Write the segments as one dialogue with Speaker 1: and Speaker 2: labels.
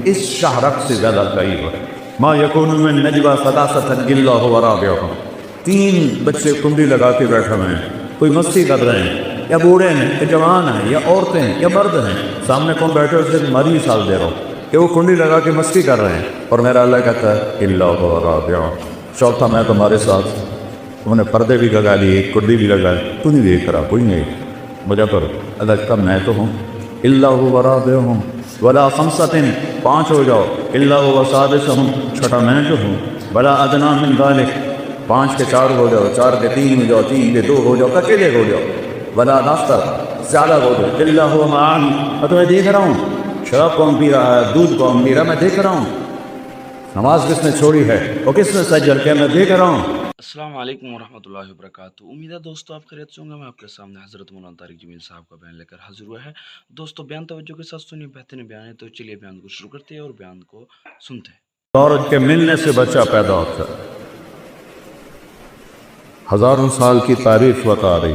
Speaker 1: اس شہرک سے زیادہ قریب ہے۔ ما یکون من نجوا ثلاثۃ الا هو رابعهم، 3 بچے کنڈی لگا کے بیٹھے ہوئے ہیں، کوئی مستی کر رہے ہیں، یا بوڑھے ہیں یا جوان ہیں یا عورتیں ہیں یا مرد ہیں، سامنے کون بیٹھے اسے مری مثال دے رہا ہوں کہ وہ کنڈی لگا کے مستی کر رہے ہیں، اور میرا اللہ کہتا ہے الا هو رابعهم، چوتھا میں تمہارے ساتھ۔ انہوں نے پردے بھی لگا لیے، کنڈی بھی لگائی، تو نہیں دیکھ رہا، کوئی نہیں مجھے پر اللہ کا میں تو ہوں۔ الا هو رابعهم ولا خمسۃ، 5 ہو جاؤ، الا هو سادسهم، چھٹا میں جو ہوں، ولا ادنی من ذلک، 5 کے 4 ہو جاؤ، 4 کے 3 ہو جاؤ، 3 کے 2 ہو جاؤ، اکیلے ہو جاؤ، ولا ناصر، زیادہ ہو جاؤ، الا هو معانی، میں تمہیں دیکھ رہا ہوں، شراب کون پی رہا ہے، دودھ کون پی رہا ہے، میں دیکھ رہا ہوں، نماز کس نے چھوڑی ہے اور کس نے سجل کیا، میں دیکھ رہا ہوں۔
Speaker 2: السلام علیکم ورحمۃ اللہ وبرکاتہ۔ امید ہے دوستو آپ خیریت سے ہوں گے۔ میں آپ کے سامنے حضرت مولانا طارق جمیل صاحب کا بیان لے کر حاضر ہوا ہے۔ دوستو بیان توجہ کے ساتھ سنیے، بہترین بیان ہے، تو چلیے بیان کو شروع کرتے ہیں اور بیان کو سنتے ہیں۔
Speaker 1: عورت کے ملنے سے بچہ پیدا ہوتا ہے، ہزاروں سال کی تاریخ بتا رہی،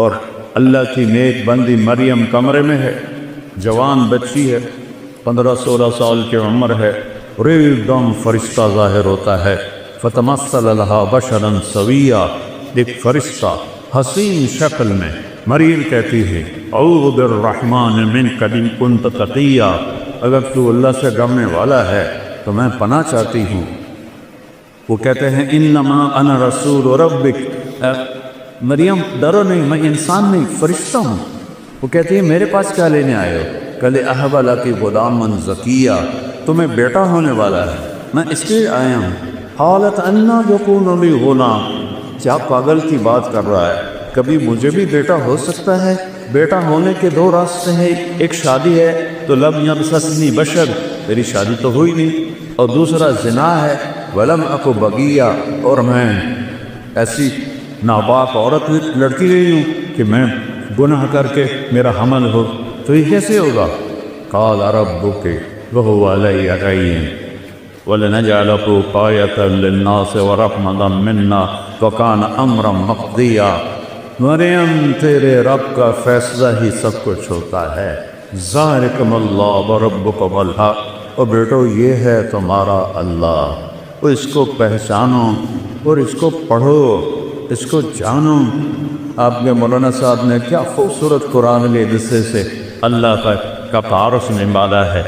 Speaker 1: اور اللہ کی نیک بندی مریم کمرے میں ہے، جوان بچی ہے، 15-16 سال کی عمر ہے، اور ایک دم فرشتہ ظاہر ہوتا ہے، فتمثل لها بشرا سویا، ایک فرشتہ حسین شکل میں۔ مریم کہتی ہے اعوذ بالرحمن منک ان کنت تقیا، اگر تو اللہ سے ڈرنے والا ہے تو میں پناہ چاہتی ہوں۔ وہ کہتے ہیں انما انا رسول ربک، مریم ڈرو نہیں، میں انسان نہیں، فرشتہ ہوں۔ وہ کہتی ہے میرے پاس کیا لینے آئے ہو؟ کہ اہب لک غلاما زکیا، تمہیں بیٹا ہونے والا ہے، میں اس لیے آیا ہوں۔ قالت انا یکون لی غلام، کیا پاگل کی بات کر رہا ہے، کبھی مجھے بھی بیٹا ہو سکتا ہے؟ بیٹا ہونے کے 2 راستے ہیں، ایک شادی ہے تو لم یمسسنی بشر، میری شادی تو ہوئی نہیں، اور دوسرا زنا ہے، ولم اکو بغیا، اور میں ایسی ناپاک عورت لڑکی نہیں ہوں کہ میں گناہ کر کے میرا حمل ہو، تو یہ کیسے ہوگا؟ قال ربک وهو علی ہین وَلَنَجْعَلَهُ آیَةً لِلنَّاسِ وَرَحْمَةً مِنَّا وَكَانَ أَمْرًا مَقْضِيًّا، مریم تیرے رب کا فیصلہ ہی سب کچھ ہوتا ہے، ذَلِكُمُ اللَّهُ وَرَبُّكُمُ الْحَقُّ، اور بیٹو یہ ہے تمہارا اللہ، اور اس کو پہچانو اور اس کو پڑھو، اس کو جانو۔ آپ کے مولانا صاحب نے کیا خوبصورت قرآن کے حصے سے اللہ کا تعارف نمالا ہے،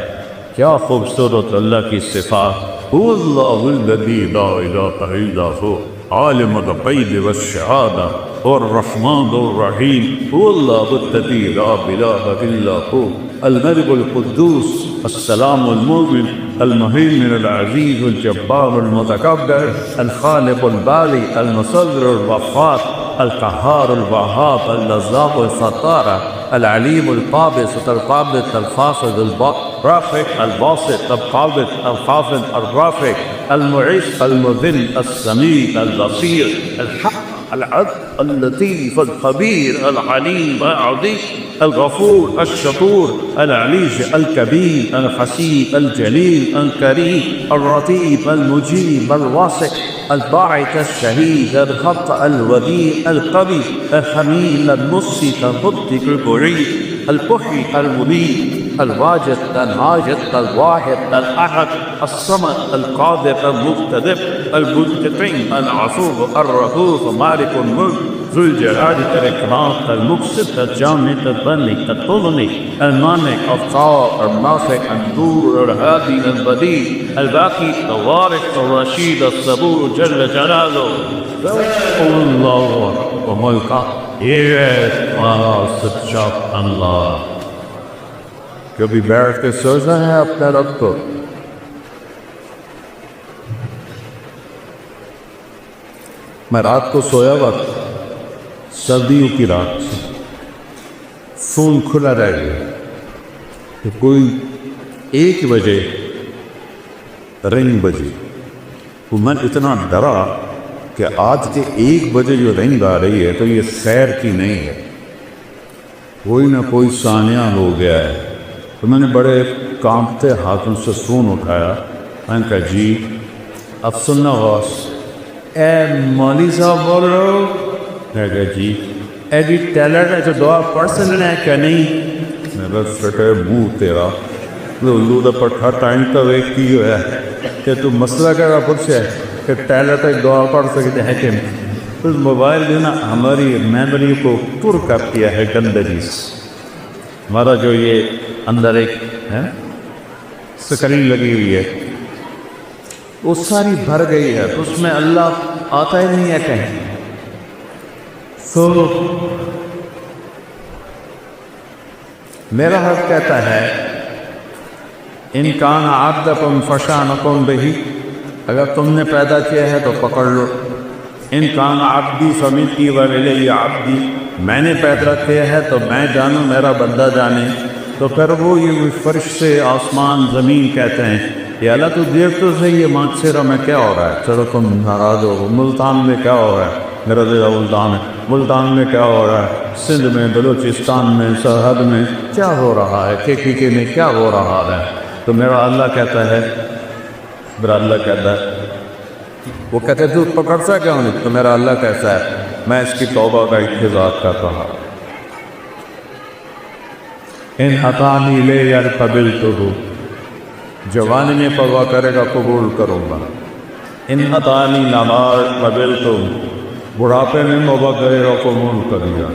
Speaker 1: کیا خوبصورت اللہ کی صفات۔ هو اللہ الذی لا الہ الا هو عالم الغیب والشہادہ الرحمن الرحیم، هو اللہ الذی لا الہ الا هو الملک القدوس السلام المؤمن المہیمن العزیز الجبار المتکبر الخالق الباری المصور الغفار القہار الوہاب الرزاق الستار العلیم القابض القابض الخافض الرافع الباسط القابض الخافض الرافع المعز المذل السمیع البصیر الحق العدل اللطیف الخبیر العلیم العظیم الغفور الشکور العلیج الکبیر الحسیب الجلیل الکریم الرتیب المجیب الواسع الباعث الشهيد الخط الوديع القوي الحميد المقسط المبدع المعيد المحيي المميت الواجد الماجد الواحد الأحد الصمد القادر المقتدر المنتقم العفو الرؤوف مالك الملك ذو الجلال والإكرام المقسط الجامد الغني الغني المانع الطاهر النافع النور الهادي البديع الباقي الوارث الرشيد الصبور جل جلالہ اللہ و ملکہ، یہ ہے ہمارا سچا اللہ۔ کبھی بیٹھ کے سوچا ہے اپنے رب کو؟ میں رات کو سویا وقت، سردیوں کی رات، فون کھلا رہ گیا کہ کوئی 1 بجے رنگ بجی، تو میں اتنا ڈرا کہ آج کے 1 بجے جو رنگ آ رہی ہے تو یہ خیر کی نہیں ہے، کوئی نہ کوئی سانیہ ہو گیا ہے۔ تو میں نے بڑے کانپتے ہاتھوں سے فون اٹھایا، میں نے کہا جی اب سننا غوث، اے مولوی صاحب بول رہے ہو؟ میں کہا جی ایڈی ٹیلر ہے جو دعا پڑھ سکنا ہے کہ نہیں؟ میرا فٹے منہ تیرا، لودہ پٹھا ٹائم کا ویٹ کی ہوا ہے کہ تو مسئلہ کا پوچھ ہے کہ ٹائلٹ ایک دعا پڑھ سکتے ہیں کہ اس موبائل جو نا ہماری میموری کو پر کر دیا ہے گندگی سے. ہمارا جو یہ اندر ایک ہے سکرین لگی ہوئی ہے وہ ساری بھر گئی ہے، اس میں اللہ آتا ہی نہیں ہے کہیں. تو میرا حق کہتا ہے ان کان عبدکم فشانکم بہی، اگر تم نے پیدا کیا ہے تو پکڑ لو. ان کان عبدی فمنی والی عبدی، میں نے پیدا کیا ہے تو میں جانوں میرا بندہ جانے. تو پھر وہ یہ فرشتے آسمان زمین کہتے ہیں یا اللہ تو دیکھ تو صحیح یہ مانچھیرا میں کیا ہو رہا ہے، چلو تم ناراض ہو. ملتان میں کیا ہو رہا ہے، میرا دل ملتان ہے. ملتان میں کیا ہو رہا ہے، سندھ میں، بلوچستان میں، سرحد میں کیا ہو رہا ہے، کے میں کیا ہو رہا ہے. تو میرا اللہ کہتا ہے، میرا اللہ کہتا ہے، وہ کہتے تو پکڑتا کیوں نہیں؟ تو میرا اللہ کہتا ہے میں اس کی توبہ کا انتظار کر رہا. ان عطانی لے یار قبل تو ہو، جوانی میں پرواہ کرے گا قبول کروں گا. ان عطانی نمار قبل تو، بڑھاپے میں توبہ کرے گا قبول کرے گا.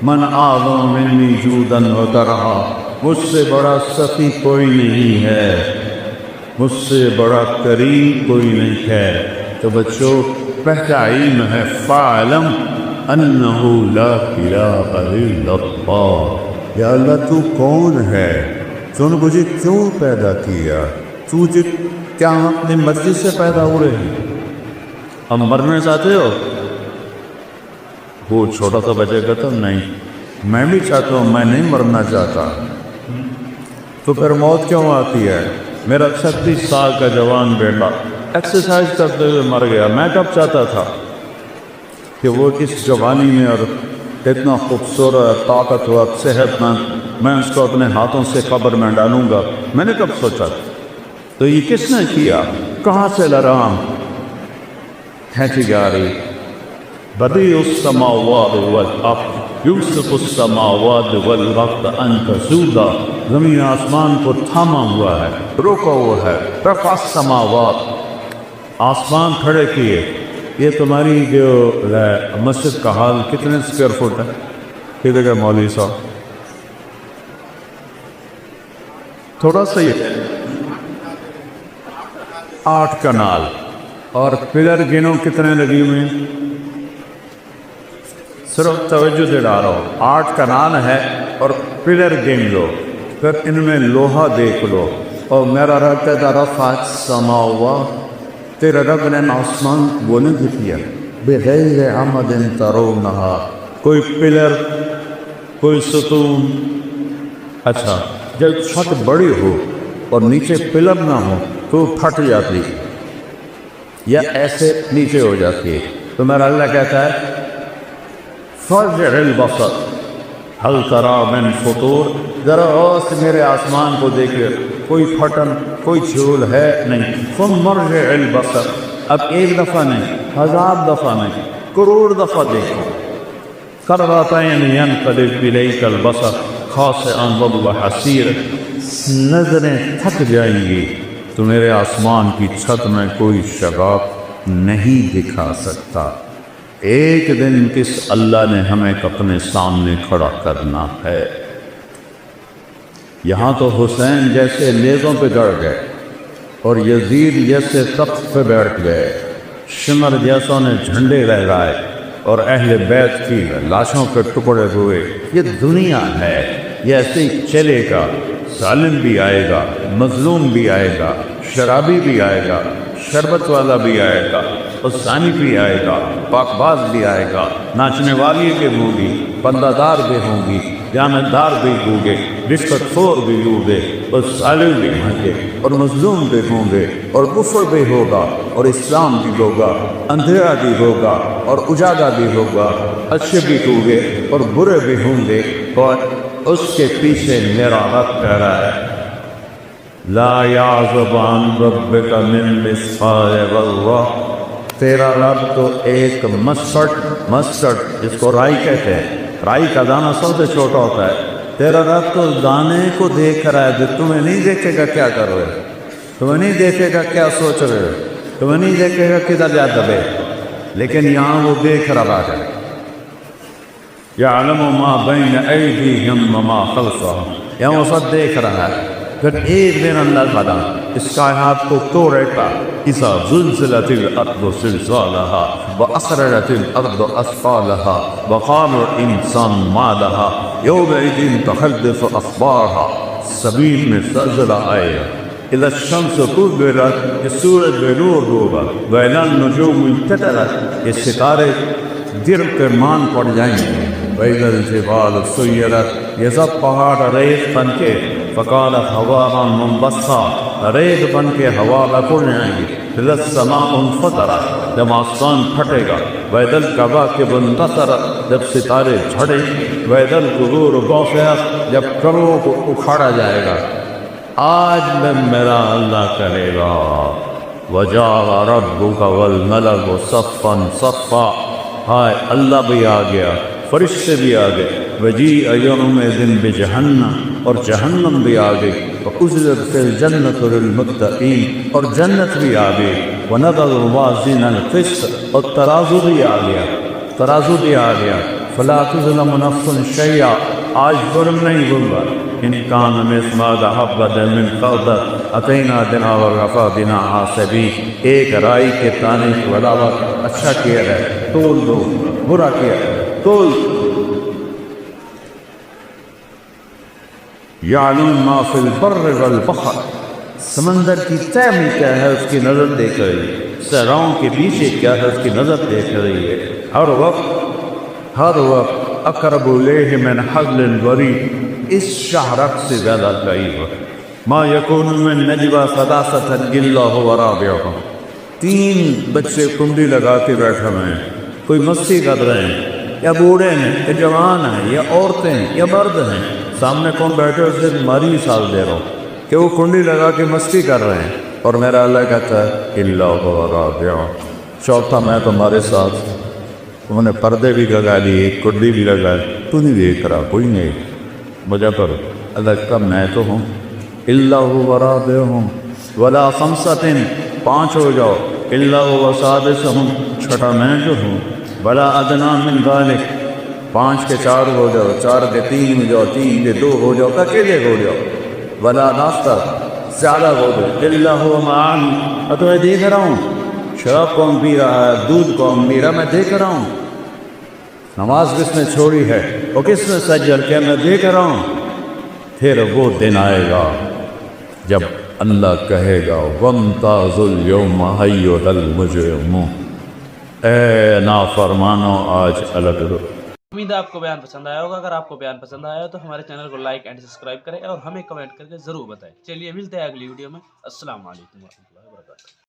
Speaker 1: من اعظم منی جودن و کرہا، مجھ سے بڑا سخی کوئی نہیں ہے، مجھ سے بڑا کریم کوئی نہیں ہے. تو بچوں پہلا علم ہے فَاعْلَمْ أَنَّهُ لَا إِلَٰهَ إِلَّا اللَّهُ. یا اللہ تو کون ہے، تو نے مجھے کیوں پیدا کیا، تجھے کیا اپنی مرضی سے پیدا ہو رہی. ہم مرنا چاہتے ہو؟ وہ چھوٹا سا بچے کہتا نہیں میں بھی چاہتا ہوں، میں نہیں مرنا چاہتا. تو پھر موت کیوں آتی ہے؟ میرا 36 سال کا جوان بیٹا ایکسرسائز کرتے ہوئے مر گیا. میں کب چاہتا تھا کہ وہ اس جوانی میں اور اتنا خوبصورت، طاقتور، صحت مند، میں اس کو اپنے ہاتھوں سے قبر میں ڈالوں گا. میں نے کب سوچا تھا؟ تو یہ کس نے کیا؟ کہاں سے لرام کھینچی جا رہی. بدیع السماوات والارض یوسف السماوات والارض ان تزولا، زمین آسمان کو تھاما ہوا ہے، روکا ہوا ہے. رفع السماوات، آسمان کھڑے کیے. یہ تمہاری جو مسجد کا حال کتنے اسکوائر فٹ ہے؟ کتنے کا مولوی صاحب؟ تھوڑا سا ہی 8 کنال. اور پلر گنو کتنے لگی ہوئے ہیں؟ صرف توجہ سے ڈالو، 8 کنال ہے اور پلر گن لو، پھر ان میں لوہا دیکھ لو. اور میرا رب کہتا رفع السماوات، تیرا رب نے آسمان بلند کیا بغیر عمد ترونہا، کوئی پلر، کوئی ستون. اچھا جب چھت بڑی ہو اور نیچے پلر نہ ہو تو پھٹ جاتی یا ایسے نیچے ہو جاتی ہے. تو میرا اللہ کہتا ہے فارجع البصر هل تری من فطور، ذرا اور سے میرے آسمان کو دیکھے، کوئی پھٹن، کوئی جھول ہے نہیں. ثم ارجع البصر، اب 1 دفعہ نہیں، 1000 دفعہ نہیں، کروڑ دفعہ دیکھو. کرتین ینقلب الیک البصر خاسئا وهو حسیر، نظریں تھک جائیں گی تو میرے آسمان کی چھت میں کوئی شگاف نہیں دکھا سکتا. ایک دن کس اللہ نے ہمیں اپنے سامنے کھڑا کرنا ہے. یہاں تو حسین جیسے نیزوں پہ گڑ گئے اور یزید جیسے تخت پہ بیٹھ گئے، شمر جیسوں نے جھنڈے لہرائے اور اہل بیت کی لاشوں پہ ٹکڑے ہوئے. یہ دنیا ہے، یہ ایسے ہی چلے گا. ظالم بھی آئے گا، مظلوم بھی آئے گا، شرابی بھی آئے گا، شربت والا بھی آئے گا، حسانی بھی آئے گا، پاک باز بھی آئے گا، ناچنے والی بھی ہوں گی، بندہ دار بھی ہوں گی، جانت دار بھی ہوں گے، رشوت خور بھی ہوں گے، اور ظالم بھی ہوں گے، اور مظلوم بھی ہوں گے، اور کفر بھی ہوگا، اور اسلام بھی ہوگا، اندھیرا بھی ہوگا، اور اجالا بھی ہوگا، اچھے بھی ہوں گے اور برے بھی ہوں گے. اور اس کے پیچھے میرا رب کہہ رہا ہے لا یعزب عن ربک من مثقال ذرہ، تیرا رب تو ایک مسٹرڈ جس کو رائی کہتے ہیں، رائی کا دانہ سب سے چھوٹا ہوتا ہے، تیرا رب تو دانے کو دیکھ رہا ہے، جو تمہیں نہیں دیکھے گا کیا کر رہے ہو، تمہیں نہیں دیکھے گا کیا سوچ رہے ہو، تمہیں نہیں دیکھے گا کدھر جا دبے، لیکن یہاں وہ دیکھ رہا ہے۔ یعلم ما بین ایدیہم وما خلفہم، یہاں وہ سب دیکھ رہا ہے۔ پھر ایک دن اللہ تعالیٰ اس کائنات کو توڑے گا، اذا زلزلت الارض زلزالها واخرجت الارض اثقالها وقال الانسان ما لها یومئذ تحدث اخبارها، زمین میں زلزلہ آئے گا، اذا الشمس كورت، یہ سورج بے نور ہوگا، واذا النجوم انکدرت، یہ ستارے گر کر مان پڑ جائیں گے، وَإِذَا الْجِبَالُ سُيِّرَتْ، یہ سب پہاڑ ریت بن کے فَقَالَتْ هَوَاءً مُنبَثًّا، ریت بن کے ہوا میں اڑ جائیں گے، إِذَا السَّمَاءُ انفطرت، جب آسمان پھٹے گا، وَإِذَا الْكَوَاكِبُ انتثرت، جب ستارے جھڑیں، وَإِذَا الْقُبُورُ بُعْثِرَتْ، جب قبروں کو اکھاڑا جائے گا۔ آج میں میرا اللہ کہے گا وَجَاءَ رَبُّكَ وَالْمَلَكُ صَفًّا صَفًّا، ہائے اللہ بھی آ گیا، فرشتے بھی آ گئے، وَجِیءَ یَوْمَئِذٍ بِجَہَنَّمَ، اور جہنم بھی آ گئی، وَأُزْلِفَتِ الْجَنَّةُ لِلْمُتَّقِینَ، اور جنت بھی آ گئی، وَنَضَعُ الْمَوَازِینَ الْقِسْطَ، اور ترازو بھی آ گیا، ترازو بھی آ گیا، فَلَا تُظْلَمُ نَفْسٌ شَیْئًا، آج ظلم نہیں ہوگا، إِنْ كَانَ مِثْقَالَ حَبَّةٍ مِّنْ خَرْدَلٍ أَتَيْنَا بِهَا وَكَفَىٰ بِنَا حَاسِبِينَ، ایک رائی کے دانے کے برابر اچھا کیا ہے تول دو، برا کیا ہے تول دو۔ یعلم ما فی البر والبحر، سمندر کی تہ میں کیا ہے اس کی نظر دیکھ رہی ہے، صحراؤں کے پیچھے کیا ہے اس کی نظر دیکھ رہی ہے، ہر وقت اقرب الیہ من حبل الورید، اس شاہرگ سے زیادہ قریب ہے۔ ما یکون من نجوى ثلاثة الا هو رابعهم، تین بچے کنڈی لگا کے بیٹھے ہوئے ہیں، کوئی مستی کر رہے ہیں، یا بوڑھے ہیں یا جوان ہیں یا عورتیں ہیں یا مرد ہیں، سامنے کون بیٹھے اس سے ماری مثال دے رہا ہوں کہ وہ کنڈی لگا کے مستی کر رہے ہیں، اور میرا اللہ کہتا ہے الا هو رابعهم، چوتھا میں تمہارے ساتھ۔ انہوں نے پردے بھی لگا لیے، کنڈی بھی لگا، تو نہیں دیکھ رہا، کوئی نہیں، مجھے پر اللہ کا میں تو ہوں، الا هو رابعهم ولا خمسة، پانچ ہو جاؤ، الا هو سادسهم، چھٹا میں جو ہوں، ولا ادنى من ذلك، پانچ کے چار ہو جاؤ، چار کے تین ہو جاؤ، تین کے دو ہو جاؤ، اکیلے ہو جاؤ، ولا ناصر، زیادہ ہو جاؤ، الا هو معن، میں تمہیں دیکھ رہا ہوں، شراب کون پی رہا ہے، دودھ کون پی رہا ہے، میں دیکھ رہا ہوں، نماز کس نے چھوڑی ہے وہ کس نے سجل کیا، میں دیکھ رہا ہوں۔ پھر وہ دن آئے گا جب اللہ کہے گا وَامْتَازُوا الْيَوْمَ أَيُّهَا الْمُجْرِمُونَ، اے نافرمانو آج الگ رو۔
Speaker 2: امید ہے آپ کو بیان پسند آیا ہوگا۔ اگر آپ کو بیان پسند آیا تو ہمارے چینل کو لائک اینڈ سبسکرائب کریں اور ہمیں کمنٹ کر کے ضرور بتائیں۔ چلیے ملتے ہیں اگلی ویڈیو میں۔ السلام علیکم ورحمۃ اللہ وبرکاتہ۔